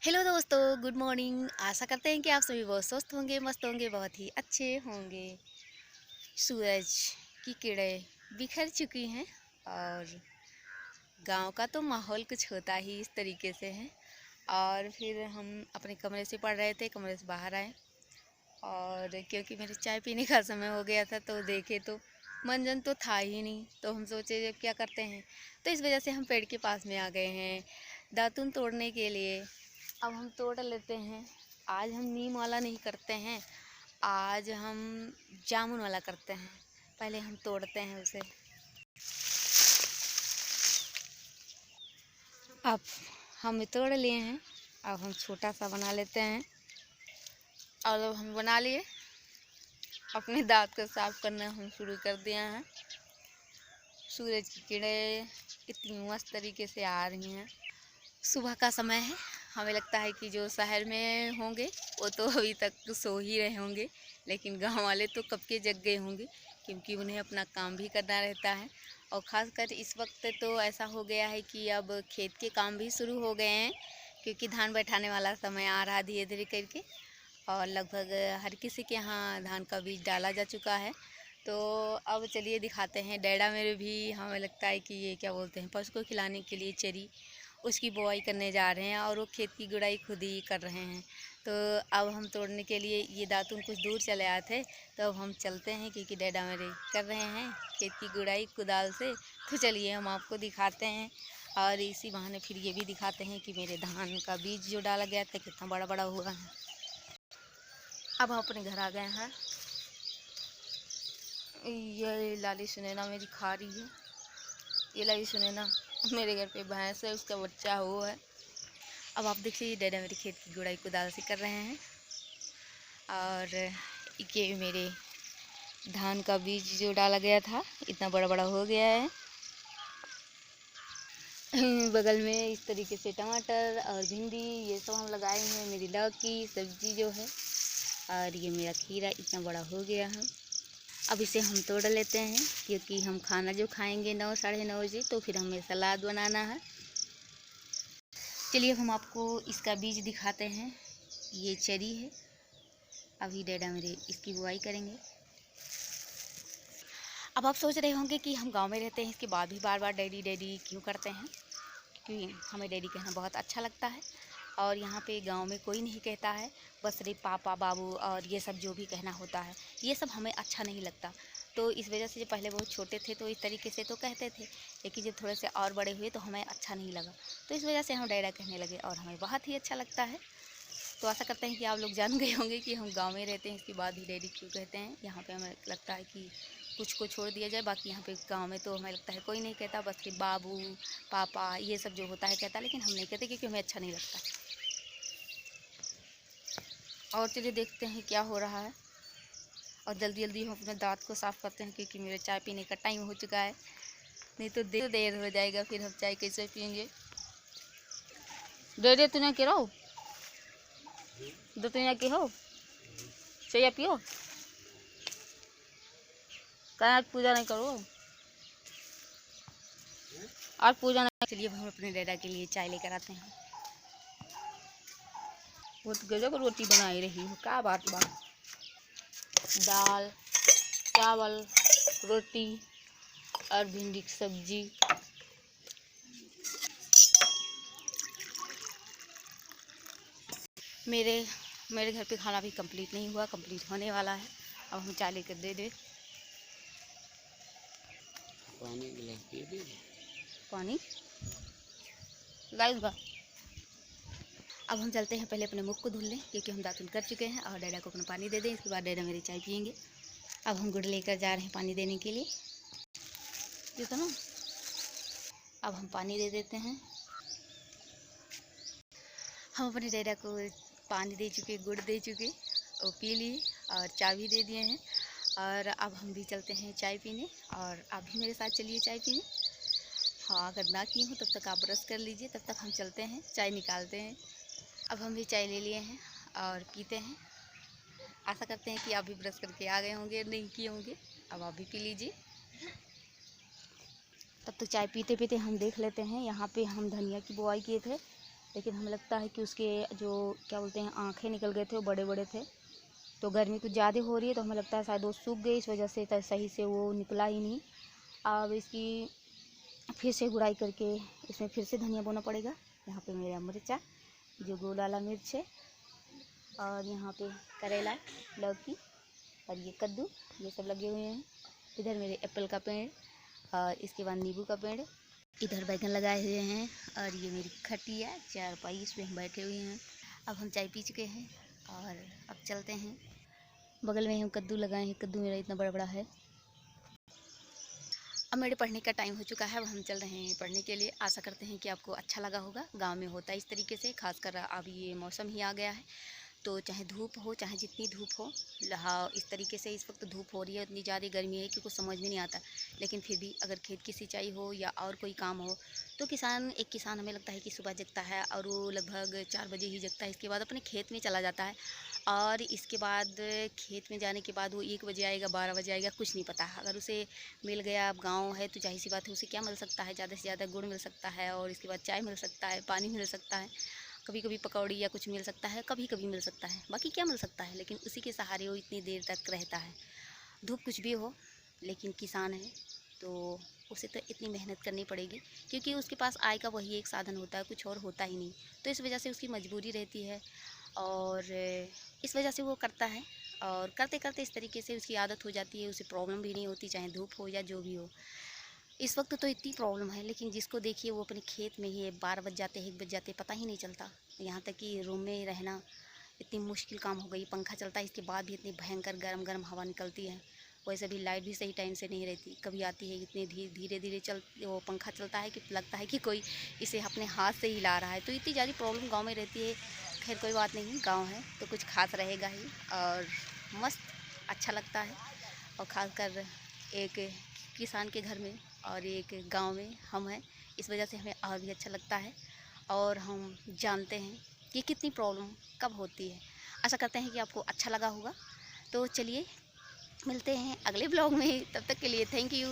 Hello दोस्तों, good morning. आशा करते हैं कि आप सभी बहुत स्वस्थ होंगे, मस्त होंगे, बहुत ही अच्छे होंगे। सूरज की किरणें बिखर चुकी हैं और गांव का तो माहौल कुछ होता ही इस तरीके से है। और फिर हम अपने कमरे से पढ़ रहे थे, कमरे से बाहर आए और क्योंकि मेरे चाय पीने का समय हो गया था तो देखे तो मंजन तो था ही नहीं, तो हम सोचे जब क्या करते हैं, तो इस वजह से हम पेड़ के पास में आ गए हैं दातुन तोड़ने के लिए। अब हम तोड़ लेते हैं। आज हम नीम वाला नहीं करते हैं, आज हम जामुन वाला करते हैं। पहले हम तोड़ते हैं उसे। अब हम तोड़ लिए हैं, अब हम छोटा सा बना लेते हैं। और अब हम बना लिए, अपने दांत को साफ करना हम शुरू कर दिया है। सूरज की किरणें इतनी मस्त तरीके से आ रही हैं। सुबह का समय है, हमें लगता है कि जो शहर में होंगे वो तो अभी तक सो ही रहे होंगे, लेकिन गांव वाले तो कब के जग गए होंगे, क्योंकि उन्हें अपना काम भी करना रहता है। और ख़ासकर इस वक्त तो ऐसा हो गया है कि अब खेत के काम भी शुरू हो गए हैं, क्योंकि धान बैठाने वाला समय आ रहा धीरे धीरे करके। और लगभग हर किसी के यहाँ धान का बीज डाला जा चुका है। तो अब चलिए दिखाते हैं। डैडा मेरे भी, हमें लगता है कि ये क्या बोलते हैं, पशु को खिलाने के लिए चरी, उसकी बुआई करने जा रहे हैं और वो खेत की गुड़ाई खुद ही कर रहे हैं। तो अब हम तोड़ने के लिए ये दातुन कुछ दूर चले आए थे, तो अब हम चलते हैं क्योंकि डैडा मेरे कर रहे हैं खेत की गुड़ाई कुदाल से। तो चलिए हम आपको दिखाते हैं और इसी बहाने फिर ये भी दिखाते हैं कि मेरे धान का बीज जो डाला गया था कितना बड़ा बड़ा हुआ है। अब हम अपने घर आ गए हैं। ये लाली सुनैना मेरी खा रही है। ये लाली सुनैना मेरे घर पे भैंस है, उसका बच्चा हुआ है। अब आप देखिए डैडा मेरे खेत की गुड़ाई कुदाल से कर रहे हैं और ये मेरे धान का बीज जो डाला गया था इतना बड़ा बड़ा हो गया है। बगल में इस तरीके से टमाटर और भिंडी ये सब हम लगाए हैं, मेरी लौकी सब्जी जो है। और ये मेरा खीरा इतना बड़ा हो गया है। अब इसे हम तोड़ लेते हैं, क्योंकि हम खाना जो खाएंगे 9 साढ़े 9 बजे, तो फिर हमें सलाद बनाना है। चलिए अब हम आपको इसका बीज दिखाते हैं। ये चरी है, अभी डैडा मेरे इसकी बुआई करेंगे। अब आप सोच रहे होंगे कि हम गांव में रहते हैं, इसके बाद भी बार बार डैडी डैडी क्यों करते हैं। क्योंकि हमें डैडी कहना बहुत अच्छा लगता है और यहाँ पे गांव में कोई नहीं कहता है, बस सिर्फ पापा बाबू और ये सब जो भी कहना होता है ये सब हमें अच्छा नहीं लगता। तो इस वजह से जब पहले बहुत छोटे थे तो इस तरीके से तो कहते थे, लेकिन जब थोड़े से और बड़े हुए तो हमें अच्छा नहीं लगा, तो इस वजह से हम डैडा कहने लगे और हमें बहुत ही अच्छा लगता है। तो आशा करते हैं कि आप लोग जान गए होंगे कि हम गांव में रहते हैं, इसके बाद ही डैडी क्यों कहते हैं। यहाँ पे हमें लगता है कि कुछ को छोड़ दिया जाए, बाकी यहाँ पे गांव में तो हमें लगता है कोई नहीं कहता, बस सिर्फ बाबू पापा ये सब जो होता है कहता, लेकिन हम नहीं कहते क्योंकि हमें अच्छा नहीं लगता। और चलिए देखते हैं क्या हो रहा है और जल्दी जल्दी हम अपने दांत को साफ़ करते हैं, क्योंकि मेरे चाय पीने का टाइम हो चुका है, नहीं तो देर हो जाएगा, फिर हम चाय कैसे पियेंगे। डैडी तूने के रहो दो तुम के हो चाहिए पियो, कहीं आज पूजा नहीं करो, आज पूजा नहीं। चलिए हम अपने डैडा के लिए चाय लेकर आते हैं। वो तो गजब रोटी बनाई रही हो, क्या बात बा। दाल चावल रोटी और भिंडी की सब्जी। मेरे मेरे घर पे खाना भी कंप्लीट नहीं हुआ, कंप्लीट होने वाला है। अब हम चाय लेकर दे दे। पानी गिलास दे दे। पानी लाइगा। अब हम चलते हैं, पहले अपने मुख को धुल लें क्योंकि हम दातुन कर चुके हैं, और डैडा को अपना पानी दे दें, इसके बाद डैडा मेरी चाय पियेंगे। अब हम गुड़ लेकर जा रहे हैं पानी देने के लिए, ये तो ना। अब हम पानी दे देते हैं। हम अपने डैडा को पानी दे चुके, गुड़ दे चुके, वो पी लिए और चाय भी दे दिए हैं। और अब हम भी चलते हैं चाय पीने, और आप भी मेरे साथ चलिए चाय पीने। हाँ, अगर ना किए हो तब तक आप ब्रश कर लीजिए, तब तक हम चलते हैं चाय निकालते हैं। अब हम भी चाय ले लिए हैं और पीते हैं। आशा करते हैं कि आप भी ब्रश करके आ गए होंगे, नहीं किए होंगे। अब आप भी पी लीजिए। तब तो चाय पीते पीते हम देख लेते हैं, यहाँ पे हम धनिया की बुआई किए थे, लेकिन हमें लगता है कि उसके जो क्या बोलते हैं आँखें निकल गए थे, वो बड़े बड़े थे। तो गर्मी कुछ ज़्यादा हो रही है तो हमें लगता है शायद वो सूख गई, इस वजह से सही से वो निकला ही नहीं। अब इसकी फिर से गुड़ाई करके इसमें फिर से धनिया बोना पड़ेगा। यहाँ पे मेरा मिर्चा जो गोल वाला मिर्च है, और यहाँ पे करेला, लौकी और ये कद्दू, ये सब लगे हुए हैं। इधर मेरे एप्पल का पेड़ और इसके बाद नींबू का पेड़, इधर बैगन लगाए हुए हैं, और ये मेरी खटिया चारपाई, इसमें हम बैठे हुए हैं। अब हम चाय पी चुके हैं और अब चलते हैं। बगल में हम कद्दू लगाए हैं, कद्दू मेरा इतना बड़ा बड़ा है। अब मेरे पढ़ने का टाइम हो चुका है, अब हम चल रहे हैं पढ़ने के लिए। आशा करते हैं कि आपको अच्छा लगा होगा। गांव में होता है इस तरीके से, खासकर अब ये मौसम ही आ गया है, तो चाहे धूप हो, चाहे जितनी धूप हो, हाँ इस तरीके से इस वक्त धूप हो रही है, इतनी ज़्यादा गर्मी है कि कुछ समझ में नहीं आता। लेकिन फिर भी अगर खेत की सिंचाई हो या और कोई काम हो तो एक किसान हमें लगता है कि सुबह जगता है और वो लगभग 4 बजे ही जगता है। इसके बाद अपने खेत में चला जाता है, और इसके बाद खेत में जाने के बाद वो 1 बजे आएगा, 12 बजे आएगा, कुछ नहीं पता। अगर उसे मिल गया, अब गाँव है तो जाहिर सी बात है उसे क्या मिल सकता है, ज़्यादा से ज़्यादा गुड़ मिल सकता है, और इसके बाद चाय मिल सकता है, पानी मिल सकता है, कभी कभी पकौड़ी या कुछ मिल सकता है, कभी कभी मिल सकता है, बाकी क्या मिल सकता है। लेकिन उसी के सहारे वो इतनी देर तक रहता है। धूप कुछ भी हो, लेकिन किसान है तो उसे तो इतनी मेहनत करनी पड़ेगी, क्योंकि उसके पास आय का वही एक साधन होता है, कुछ और होता ही नहीं। तो इस वजह से उसकी मजबूरी रहती है, और इस वजह से वो करता है, और करते करते इस तरीके से उसकी आदत हो जाती है, उसे प्रॉब्लम भी नहीं होती, चाहे धूप हो या जो भी हो। इस वक्त तो इतनी प्रॉब्लम है, लेकिन जिसको देखिए वो अपने खेत में ही है, 12 बज जाते हैं, 1 बज जाते, पता ही नहीं चलता। यहाँ तक कि रूम में रहना इतनी मुश्किल काम हो गई। पंखा चलता है, इसके बाद भी इतनी भयंकर गरम गरम हवा निकलती है। वैसे भी लाइट भी सही टाइम से नहीं रहती, कभी आती है, इतनी धीरे धीरे वो पंखा चलता है कि लगता है कि कोई इसे अपने हाथ से हिला रहा है। तो इतनी ज़्यादा प्रॉब्लम गाँव में रहती है। खैर कोई बात नहीं, गाँव है तो कुछ खास रहेगा ही, और मस्त अच्छा लगता है। और ख़ासकर एक किसान के घर में और एक गांव में हम हैं, इस वजह से हमें और भी अच्छा लगता है, और हम जानते हैं कि कितनी प्रॉब्लम कब होती है। आशा करते हैं कि आपको अच्छा लगा होगा। तो चलिए मिलते हैं अगले ब्लॉग में, तब तक के लिए थैंक यू।